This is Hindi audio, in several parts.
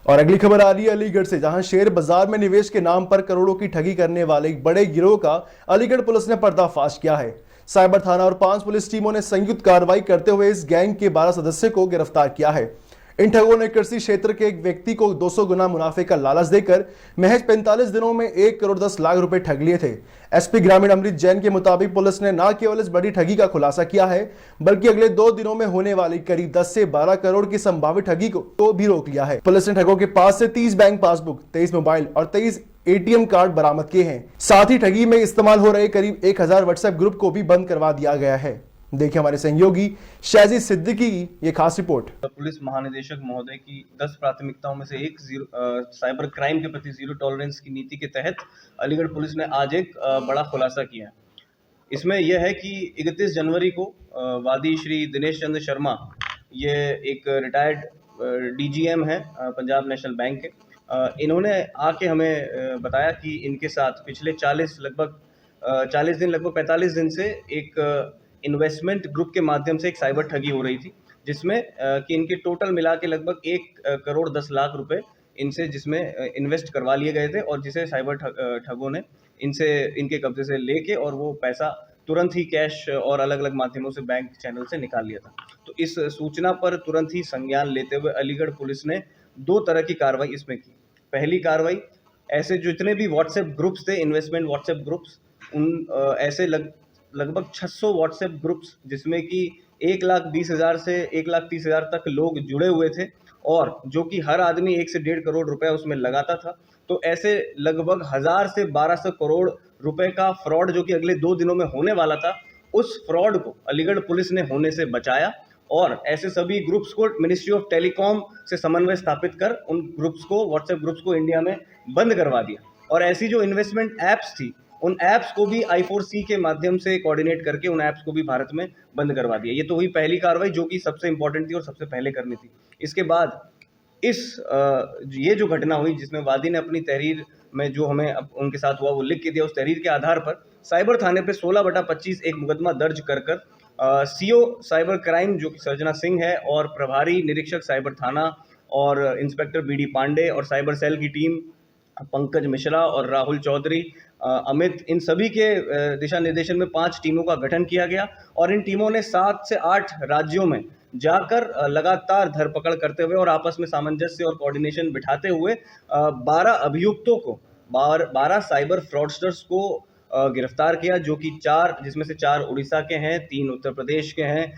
और अगली खबर आ रही है अलीगढ़ से, जहां शेयर बाजार में निवेश के नाम पर करोड़ों की ठगी करने वाले एक बड़े गिरोह का अलीगढ़ पुलिस ने पर्दाफाश किया है। साइबर थाना और 5 पुलिस टीमों ने संयुक्त कार्रवाई करते हुए इस गैंग के 12 सदस्यों को गिरफ्तार किया है। इन ठगों ने कृषि क्षेत्र के एक व्यक्ति को 200 गुना मुनाफे का लालच देकर महज 45 दिनों में 1 करोड़ 10 लाख रुपए ठग लिए थे। एसपी ग्रामीण अमृत जैन के मुताबिक पुलिस ने न केवल इस बड़ी ठगी का खुलासा किया है, बल्कि अगले 2 दिनों में होने वाली करीब 10 से 12 करोड़ की संभावित ठगी को भी रोक लिया है। पुलिस ने ठगों के पास से 30 बैंक पासबुक, 23 मोबाइल और 23 एटीएम कार्ड बरामद किए हैं। साथ ही ठगी में इस्तेमाल हो रहे करीब 1000 व्हाट्सएप ग्रुप को भी बंद करवा दिया गया है। देखिए हमारे सहयोगी शाजी सिद्दीकी की ये खास रिपोर्ट। पुलिस महानिदेशक महोदय की 10 प्राथमिकताओं में से एक साइबर क्राइम के प्रति जीरो टॉलरेंस की नीति के तहत अलीगढ़ पुलिस ने आज एक बड़ा खुलासा किया है। इसमें यह है कि 31 जनवरी को वादी श्री दिनेश चंद्र शर्मा, ये एक रिटायर्ड डीजीएम है पंजाब नेशनल बैंक के, इन्होंने आके हमें बताया कि इनके साथ पिछले 40 दिन लगभग 45 दिन से एक इन्वेस्टमेंट ग्रुप के माध्यम से एक साइबर ठगी हो रही थी, जिसमें कि इनके टोटल मिला के लगभग 1 करोड़ 10 लाख रुपए इनसे जिसमें इन्वेस्ट करवा लिए गए थे, और जिसे साइबर ठगों ने इनके कब्जे से लेके और वो पैसा तुरंत ही कैश और अलग अलग माध्यमों से बैंक चैनल से निकाल लिया था। तो इस सूचना पर तुरंत ही संज्ञान लेते हुए अलीगढ़ पुलिस ने 2 तरह की कार्रवाई इसमें की। पहली कार्रवाई, ऐसे जितने भी व्हाट्सएप ग्रुप्स थे, इन्वेस्टमेंट व्हाट्सएप ग्रुप्स, उन ऐसे लगभग 600 व्हाट्सएप ग्रुप्स जिसमें कि 1,20,000 से 1,30,000 तक लोग जुड़े हुए थे, और जो कि हर आदमी 1 से 1.5 करोड़ रुपए उसमें लगाता था। तो ऐसे लगभग 1000 से 1200 करोड़ रुपए का फ्रॉड जो कि अगले 2 दिनों में होने वाला था, उस फ्रॉड को अलीगढ़ पुलिस ने होने से बचाया, और ऐसे सभी ग्रुप्स को मिनिस्ट्री ऑफ टेलीकॉम से समन्वय स्थापित कर उन ग्रुप्स को, व्हाट्सएप ग्रुप्स को इंडिया में बंद करवा दिया। और ऐसी जो इन्वेस्टमेंट ऐप्स थी, उन ऐप्स को भी I4C के माध्यम से कोऑर्डिनेट करके उन ऐप्स को भी भारत में बंद करवा दिया। ये तो हुई पहली कार्रवाई, जो कि सबसे इंपॉर्टेंट थी और सबसे पहले करनी थी। इसके बाद ये जो घटना हुई, जिसमें वादी ने अपनी तहरीर में जो हमें उनके साथ हुआ वो लिख के दिया, उस तहरीर के आधार पर साइबर थाने पे 16/25 एक मुकदमा दर्ज कर सीओ साइबर क्राइम जो कि सर्जना सिंह है, और प्रभारी निरीक्षक साइबर थाना और इंस्पेक्टर BD पांडे और साइबर सेल की टीम पंकज मिश्रा और राहुल चौधरी, अमित, इन सभी के दिशा निर्देशन में 5 टीमों का गठन किया गया, और इन टीमों ने 7 से 8 राज्यों में जाकर लगातार धरपकड़ करते हुए और आपस में सामंजस्य और कोऑर्डिनेशन बिठाते हुए 12 अभियुक्तों को, 12 साइबर फ्रॉडस्टर्स को गिरफ्तार किया, जो कि 4, जिसमें से 4 उड़ीसा के हैं, 3 उत्तर प्रदेश के हैं,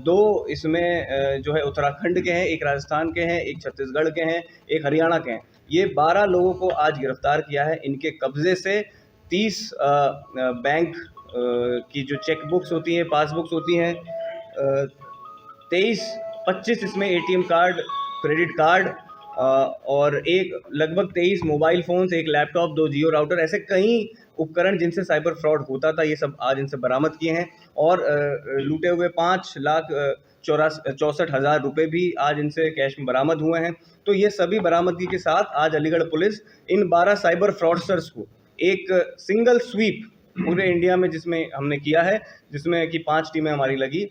2 इसमें जो है उत्तराखंड के हैं, 1 राजस्थान के हैं, 1 छत्तीसगढ़ के हैं, 1 हरियाणा के हैं। ये 12 लोगों को आज गिरफ्तार किया है। इनके कब्जे से 30 बैंक की जो चेक बुक्स होती हैं, पासबुक्स होती हैं, 25 इसमें ATM कार्ड, क्रेडिट कार्ड, और लगभग 23 मोबाइल फ़ोन्स, 1 लैपटॉप, 2 जियो राउटर, ऐसे कई उपकरण जिनसे साइबर फ्रॉड होता था, ये सब आज इनसे बरामद किए हैं। और लूटे हुए 5,64,000 रुपये भी आज इनसे कैश में बरामद हुए हैं। तो ये सभी बरामदगी के साथ आज अलीगढ़ पुलिस इन 12 साइबर फ्रॉडस्टर्स को एक सिंगल स्वीप पूरे इंडिया में जिसमें हमने किया है, जिसमें कि 5 टीमें हमारी लगी,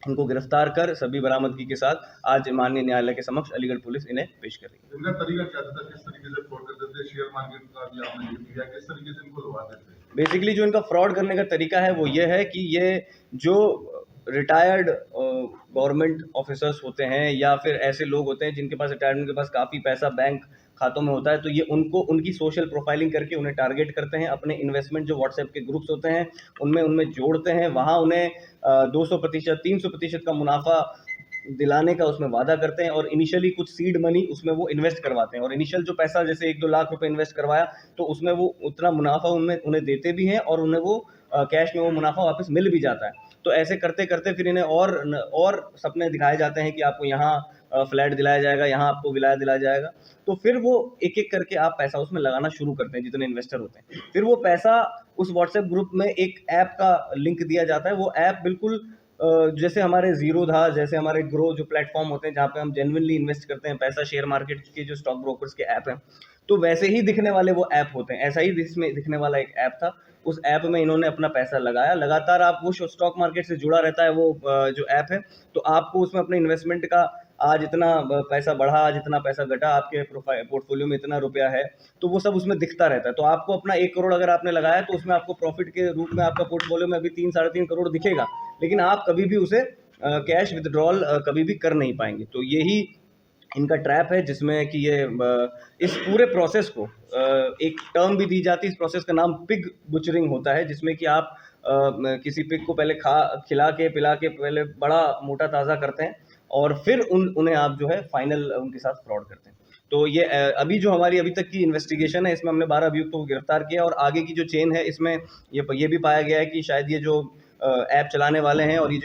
इनको गिरफ्तार कर सभी बरामदगी के साथ आज माननीय न्यायालय के समक्ष अलीगढ़ पुलिस इन्हें पेश कर रही है। इनका तरीका क्या था, किस तरीके से फ्रॉड करते थे? शेयर मार्केट का भी आपने जिक्र किया, किस तरीके से इनको लुभाते थे? बेसिकली जो इनका फ्रॉड करने का तरीका है वो ये है कि ये जो रिटायर्ड गवर्नमेंट ऑफिसर्स होते हैं, या फिर ऐसे लोग होते हैं जिनके पास रिटायरमेंट के पास काफ़ी पैसा बैंक खातों में होता है, तो ये उनकी सोशल प्रोफाइलिंग करके उन्हें टारगेट करते हैं। अपने इन्वेस्टमेंट जो व्हाट्सएप के ग्रुप्स होते हैं उनमें जोड़ते हैं, वहाँ उन्हें 200%, 300% का मुनाफा दिलाने का उसमें वादा करते हैं, और इनिशियली कुछ सीड मनी उसमें वो इन्वेस्ट करवाते हैं, और इनिशियल जो पैसा जैसे 1-2 लाख रुपए इन्वेस्ट करवाया, तो उसमें वो उतना मुनाफा उन्हें देते भी हैं, और उन्हें वो कैश में वो मुनाफा वापस मिल भी जाता है। तो ऐसे करते करते फिर इन्हें और सपने दिखाए जाते हैं कि आपको यहाँ फ्लैट दिलाया जाएगा, यहाँ आपको विलायत दिलाया जाएगा। तो फिर वो एक एक करके आप पैसा उसमें लगाना शुरू करते हैं, जितने इन्वेस्टर होते हैं। फिर वो पैसा उस व्हाट्सएप ग्रुप में एक ऐप का लिंक दिया जाता है। वो ऐप बिल्कुल जैसे हमारे जीरो था, जैसे हमारे ग्रो जो प्लेटफॉर्म होते हैं जहाँ पे हम जेन्युइनली इन्वेस्ट करते हैं पैसा, शेयर मार्केट के जो स्टॉक ब्रोकर्स के ऐप हैं, तो वैसे ही दिखने वाले वो ऐप होते हैं। ऐसा ही इसमें दिखने वाला एक ऐप था। उस ऐप में इन्होंने अपना पैसा लगाया। लगातार आप वो स्टॉक मार्केट से जुड़ा रहता है वो जो ऐप है, तो आपको उसमें अपने इन्वेस्टमेंट का आज इतना पैसा बढ़ा, आज इतना पैसा घटा, आपके पोर्टफोलियो में इतना रुपया है, तो वो सब उसमें दिखता रहता है। तो आपको अपना 1 करोड़ अगर आपने लगाया तो उसमें आपको प्रॉफिट के रूप में आपका पोर्टफोलियो में अभी 3 साढ़े 3 करोड़ दिखेगा, लेकिन आप कभी भी उसे कैश विथड्रॉल कभी भी कर नहीं पाएंगे। तो यही इनका ट्रैप है, जिसमें कि ये इस पूरे प्रोसेस को एक टर्म भी दी जाती है। इस प्रोसेस का नाम पिग बुचरिंग होता है, जिसमें कि आप किसी पिग को पहले खिला के पिला के पहले बड़ा मोटा ताज़ा करते हैं और फिर उन्हें आप जो है फाइनल उनके साथ फ्रॉड करते हैं। तो ये अभी जो हमारी अभी तक की इन्वेस्टिगेशन है, इसमें हमने 12 अभियुक्तों को गिरफ्तार किया और आगे की जो चेन है इसमें ये भी पाया गया है कि शायद ये जो ऐप चलाने वाले हैं और ये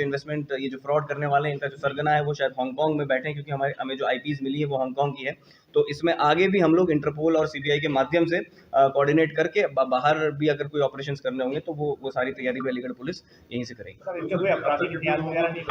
जो फ्रॉड करने वाले हैं, इनका जो सरगना है वो शायद हांगकांग में बैठे हैं, क्योंकि हमें जो आईपीज मिली है वो हांगकांग की है। तो इसमें आगे भी हम लोग इंटरपोल और सीबीआई के माध्यम से कोऑर्डिनेट करके बाहर भी अगर कोई ऑपरेशंस करने होंगे तो वो सारी तैयारी भी अलीगढ़ पुलिस यहीं से करेगी। सर, इनके कोई आपराधिक इतिहास वगैरह नहीं?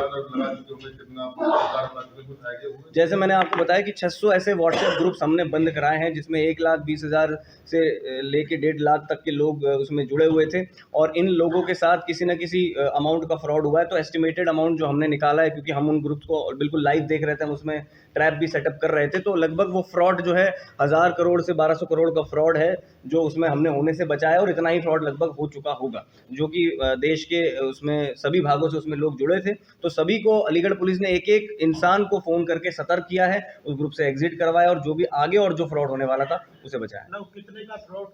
जैसे मैंने आपको बताया कि 600 ऐसे व्हाट्सएप ग्रुप्स हमने बंद कराए हैं, जिसमें 1,20,000 से लेके 1.5 लाख तक के लोग उसमें जुड़े हुए थे और इन लोगों के साथ किसी न किसी अमाउंट का फ्रॉड हुआ है। तो एस्टिमेटेड अमाउंट जो हमने निकाला है, क्योंकि हम उन ग्रुप्स को बिल्कुल लाइव देख रहे थे, हम उसमें ट्रैप भी सेटअप कर रहे थे, तो लगभग वो फ्रॉड जो है 1000 करोड़ से 1200 करोड़ का फ्रॉड है जो उसमें हमने होने से बचाया, और इतना ही फ्रॉड लगभग हो चुका होगा, जो कि देश के उसमें सभी भागों से उसमें लोग जुड़े थे। तो सभी को अलीगढ़ पुलिस ने एक एक इंसान को फ़ोन करके सतर्क किया है, उस ग्रुप से एग्जिट करवाया और जो भी आगे और जो फ्रॉड होने वाला था उसे बचाया। कितने का फ्रॉड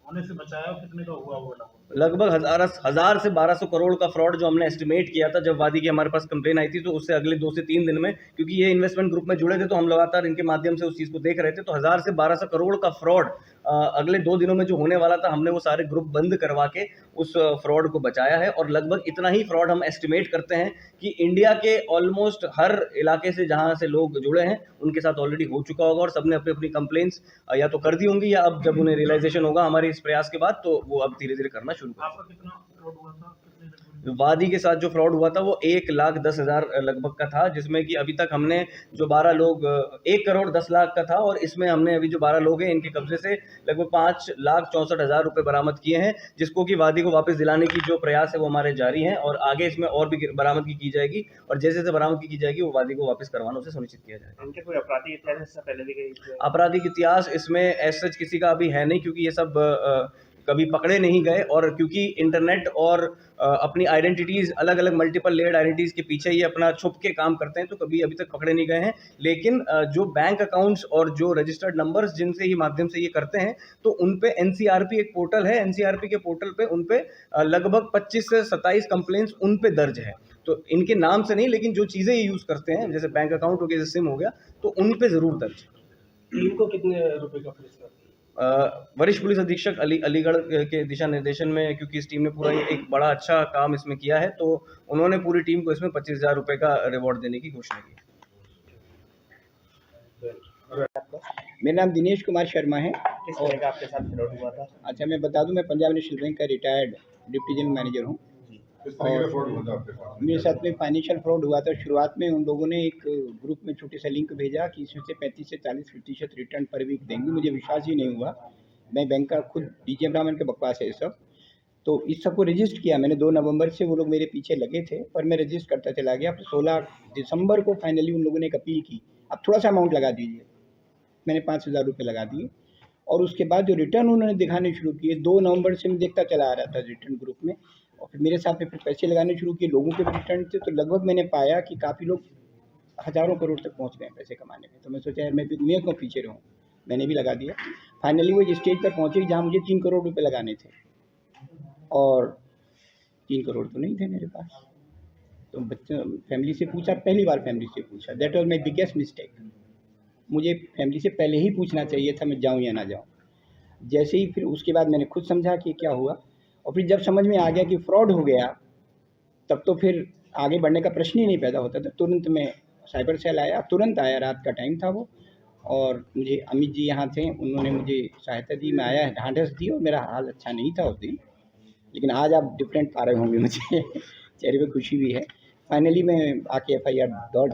होने से बचाया और कितने का हुआ वो लगभग 1000 से 1200 करोड़ का फ्रॉड जो हमने एस्टिमेट किया था जब वादी की हमारे पास कंप्लेन आई थी, तो उससे अगले 2 से 3 दिन में, क्योंकि ये इन्वेस्टमेंट ग्रुप में जुड़े थे तो हम लगातार इनके माध्यम से उस चीज़ को देख रहे थे, तो 1000 से 1200 करोड़ का फ्रॉड अगले 2 दिनों में जो होने वाला था, हमने वो सारे ग्रुप बंद करवा के उस फ्रॉड को बचाया है। और लगभग इतना ही फ्रॉड हम एस्टिमेट करते हैं कि इंडिया के ऑलमोस्ट हर इलाके से जहाँ से लोग जुड़े हैं उनके साथ ऑलरेडी हो चुका होगा और सबने अपनी अपनी कंप्लेंट्स या तो कर दी होंगी, या अब जब उन्हें रियलाइजेशन होगा हमारे इस प्रयास के बाद तो वो अब धीरे धीरे करना शुरू कर। आपका कितना फ्रॉड हुआ था? वादी के साथ जो फ्रॉड हुआ था वो 1,10,000 लगभग का था, जिसमें कि अभी तक हमने जो 12 लोग 1 करोड़ 10 लाख का था, और इसमें हमने अभी जो 12 लोग हैं इनके कब्जे से लगभग 5,64,000 रुपये बरामद किए हैं, जिसको कि वादी को वापस दिलाने की जो प्रयास है वो हमारे जारी हैं और आगे इसमें और भी बरामदगी की जाएगी, और जैसे जैसे बरामदगी की जाएगी वो वादी को वापस करवाना उसे सुनिश्चित किया जाएगा। इनके कोई आपराधिक इतिहास इससे पहले भी गई? आपराधिक इतिहास इसमें ऐसा किसी का अभी है नहीं, क्योंकि ये सब कभी पकड़े नहीं गए, और क्योंकि इंटरनेट और अपनी आइडेंटिटीज़ अलग अलग मल्टीपल लेयर्ड आइडेंटिटीज़ के पीछे ये अपना छुप के काम करते हैं, तो कभी अभी तक पकड़े नहीं गए हैं। लेकिन जो बैंक अकाउंट्स और जो रजिस्टर्ड नंबर्स जिनसे ही माध्यम से ये करते हैं, तो उन पे एनसीआरपी एक पोर्टल है, एनसीआरपी के पोर्टल पे उन पे लगभग 25 से 27 कंप्लेंट्स उन पे दर्ज है। तो इनके नाम से नहीं, लेकिन जो चीज़ें ये यूज़ करते हैं, जैसे बैंक अकाउंट हो गया, जैसे सिम हो गया, तो उन पे ज़रूर दर्ज है। इनको कितने रुपए का पुरस्कार? वरिष्ठ पुलिस अधीक्षक अलीगढ़ के दिशा निर्देशन में, क्योंकि इस टीम ने पूरा एक बड़ा अच्छा काम इसमें किया है, तो उन्होंने पूरी टीम को इसमें 25,000 रुपये का रिवॉर्ड देने की घोषणा की। मेरा नाम दिनेश कुमार शर्मा है। किस तरह का आपके साथ फ्रॉड हुआ था? अच्छा, मैं बता दूं, मैं पंजाब नेशनल बैंक का रिटायर्ड डिप्टी जनरल मैनेजर हूं। किस तरीके का फ्रॉड हुआ था आपके साथ? मेरे साथ में फाइनेंशियल फ्रॉड हुआ था। शुरुआत में उन लोगों ने एक ग्रुप में छोटे सा लिंक भेजा कि इसमें से 35 से 40% रिटर्न पर वीक देंगे। मुझे विश्वास ही नहीं हुआ। मैं बैंक का खुद डीजे ब्राह्मण के बकवास है ये सब। तो इस सब को रजिस्टर किया मैंने। 2 नवंबर से वो लोग मेरे पीछे लगे थे और मैं रजिस्टर करता चला गया। फिर 16 दिसंबर को फाइनली उन लोगों ने एक अपील की, अब थोड़ा सा अमाउंट लगा दीजिए। मैंने 5,000 रुपये लगा दिए और उसके बाद जो रिटर्न उन्होंने दिखाने शुरू किए, 2 नवंबर से मैं देखता चला आ रहा था रिटर्न ग्रुप में, और फिर मेरे साथ में फिर पैसे लगाने शुरू किए। लोगों के भी रिटर्न थे, तो लगभग मैंने पाया कि काफ़ी लोग हज़ारों करोड़ तक पहुंच गए पैसे कमाने में। तो मैं सोचा यार मैं क्यों पीछे रहूँ, मैंने भी लगा दिया। फाइनली वो एक स्टेज पर पहुँचे जहाँ मुझे 3 करोड़ रुपये लगाने थे और 3 करोड़ तो नहीं थे मेरे पास। तो बच्चे फैमिली से पूछा, पहली बार फैमिली से पूछा। That was my biggest mistake. मुझे फैमिली से पहले ही पूछना चाहिए था मैं जाऊँ या ना जाऊँ। जैसे ही फिर उसके बाद मैंने खुद समझा कि क्या हुआ, और फिर जब समझ में आ गया कि फ्रॉड हो गया, तब तो फिर आगे बढ़ने का प्रश्न ही नहीं पैदा होता था। तुरंत मैं साइबर सेल आया, तुरंत आया, रात का टाइम था वो, और मुझे अमित जी यहाँ थे, उन्होंने मुझे सहायता दी। मैं आया, ढांढस दी, और मेरा हाल अच्छा नहीं था उस दिन, लेकिन आज आप डिफरेंट पा रहे होंगे मुझे चेहरे पे खुशी भी है। फाइनली मैं आके FIR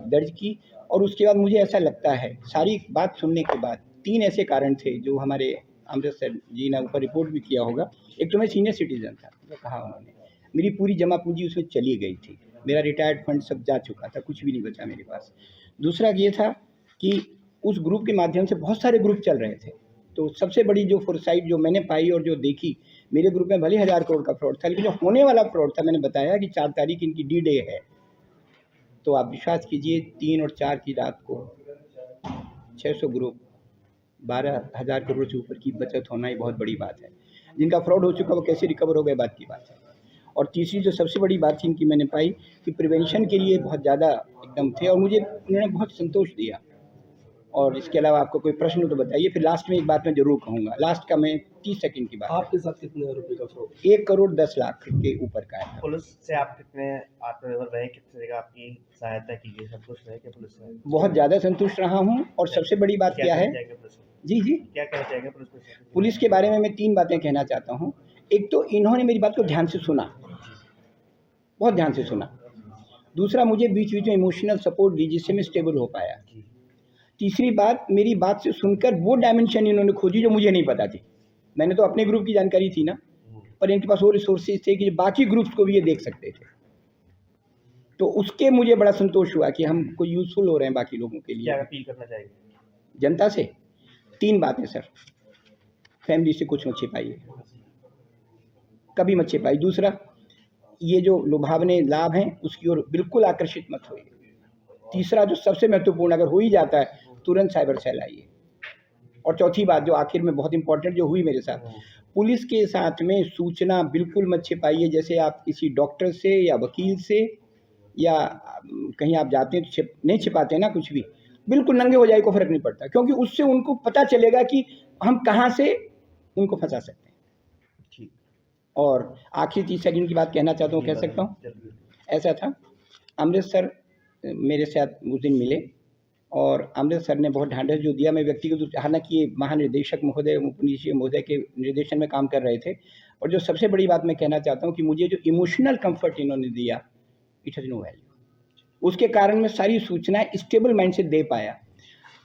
दर्ज की, और उसके बाद मुझे ऐसा लगता है, सारी बात सुनने के बाद 3 ऐसे कारण थे जो हमारे अमृतसर जी ने ऊपर रिपोर्ट भी किया होगा। एक तो मैं सीनियर सिटीजन था, जो कहा उन्होंने, मेरी पूरी जमा पूंजी उसमें चली गई थी, मेरा रिटायर्ड फंड सब जा चुका था, कुछ भी नहीं बचा मेरे पास। दूसरा ये था कि उस ग्रुप के माध्यम से बहुत सारे ग्रुप चल रहे थे। तो सबसे बड़ी जो फोरसाइट जो मैंने पाई और जो देखी, मेरे ग्रुप में भले 1000 करोड़ का फ्रॉड था, लेकिन जो होने वाला फ्रॉड था, मैंने बताया कि 4 तारीख इनकी डी डे है। तो आप विश्वास कीजिए 3 और 4 की रात को 600 ग्रुप, 12,000 करोड़ से ऊपर की बचत होना ही बहुत बड़ी बात है। जिनका फ्रॉड हो चुका वो कैसे रिकवर हो गए बात की बात है। और तीसरी जो सबसे बड़ी बात थी इनकी, मैंने पाई कि प्रिवेंशन के लिए बहुत ज़्यादा एकदम थे और मुझे उन्होंने बहुत संतोष दिया। और इसके अलावा आपको कोई प्रश्न हो तो बताइए। फिर लास्ट में एक बात मैं ज़रूर कहूँगा, लास्ट का मैं 30 सेकंड की बात। आपके साथ कितने रुपए का फ्रॉड? 1 करोड़ 10 लाख के ऊपर का है। पुलिस से आप कितने आत्मनिर्भर रहे, कितने जगह आपकी सहायता की गई, संतुष्ट रहे क्या पुलिस से? बहुत ज़्यादा संतुष्ट रहा हूँ। और सबसे बड़ी बात क्या है, चाहेंगे पुलिस से? जी जी, क्या कहना चाहेंगे पुलिस को? पुलिस के बारे में मैं 3 बातें कहना चाहता हूँ। एक तो इन्होंने मेरी बात को ध्यान से सुना, बहुत ध्यान से सुना। दूसरा, मुझे बीच बीच में इमोशनल सपोर्ट दी जिससे मैं स्टेबल हो पाया। तीसरी बात, मेरी बात से सुनकर वो डायमेंशन इन्होंने खोजी जो मुझे नहीं पता थी। मैंने तो अपने ग्रुप की जानकारी थी ना, पर इनके पास और रिसोर्सेज थे कि बाकी ग्रुप्स को भी ये देख सकते थे। तो उसके मुझे बड़ा संतोष हुआ कि हम कोई यूज़फुल हो रहे हैं बाकी लोगों के लिए। क्या अपील करना चाहेंगे जनता से? 3 बातें सर। फैमिली से कुछ मत छिपाइए, कभी मत छिपाइए। दूसरा, ये जो लुभावने लाभ हैं उसकी ओर बिल्कुल आकर्षित मत होइए। तीसरा, जो सबसे महत्वपूर्ण, अगर हो ही जाता है तुरंत साइबर सेल आइए। और चौथी बात जो आखिर में बहुत इंपॉर्टेंट जो हुई मेरे साथ, पुलिस के साथ में सूचना बिल्कुल मत छिपाइए। जैसे आप किसी डॉक्टर से या वकील से या कहीं आप जाते हैं तो नहीं छिपाते ना कुछ भी, बिल्कुल नंगे हो जाए को फ़र्क नहीं पड़ता, क्योंकि उससे उनको पता चलेगा कि हम कहाँ से उनको फंसा सकते हैं। ठीक। और आखिरी 30 सेकंड की बात कहना चाहता हूँ, कह सकता हूँ? ऐसा था, अमृतसर मेरे साथ उस दिन मिले और अमृतसर ने बहुत ढांढस जो दिया। मैं व्यक्तिगत रूप से, हालांकि ये महानिदेशक महोदय, उपनिदेशक महोदय के निर्देशन में काम कर रहे थे। और जो सबसे बड़ी बात मैं कहना चाहता हूँ कि मुझे जो इमोशनल कंफर्ट इन्होंने दिया, इट हैज़ नो वैल्यू। उसके कारण मैं सारी सूचनाएं स्टेबल माइंड से दे पाया।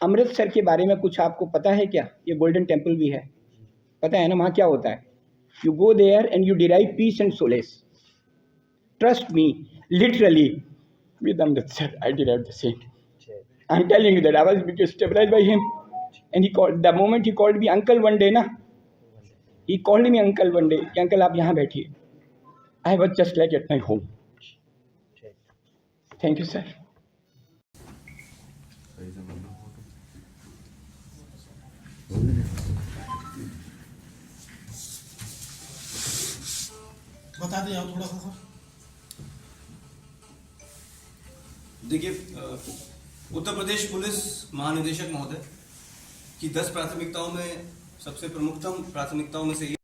अमृतसर के बारे में कुछ आपको पता है क्या? ये गोल्डन टेम्पल भी है, पता है ना वहाँ क्या होता है? You go there and you derive peace and solace. Trust me, literally with Amritsar, I derived the same. I'm telling you that I was stabilized by him, and he called. The moment he called me uncle one day, na, he called me uncle one day. कि uncle आप यहाँ बैठिए. I was just like at my home. Thank you, sir. बता दें आप थोड़ा सा सर। देखिए, उत्तर प्रदेश पुलिस महानिदेशक महोदय की 10 प्राथमिकताओं में सबसे प्रमुखतम प्राथमिकताओं में से एक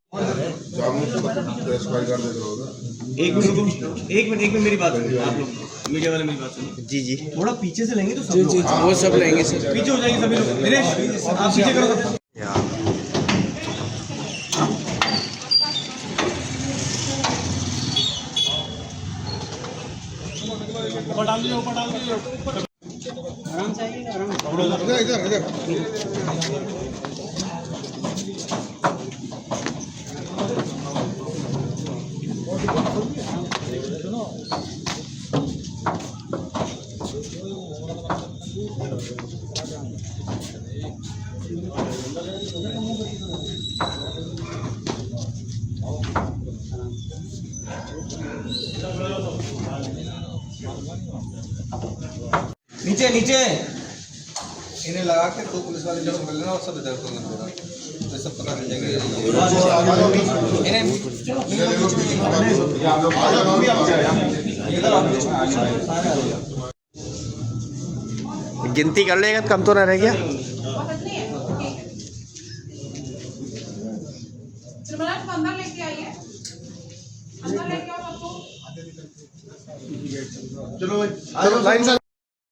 मिनट मेरी बात सुनिए। आप लोग मीडिया वाले मेरी बात सुनिए। जी जी, थोड़ा पीछे से लेंगे तो सब लोग, वो सब लेंगे सर, पीछे हो जाएंगे सभी लोग। दिनेश आप पीछे करो। ऊपर डाल दीजिए, ऊपर डाल दीजिए। आराम से आइए, आराम से। इधर नीचे नीचे इन्हें लगा के 2 पुलिस वाले जब पकड़ लेना और सब इधर को कर देना, तो सब पता चल जाएगा। गिनती कर लेगा, कम तो ना रह गया। अंदर लेके आइए, अंदर लेके आओ सबको। चलो भाई, लाइन से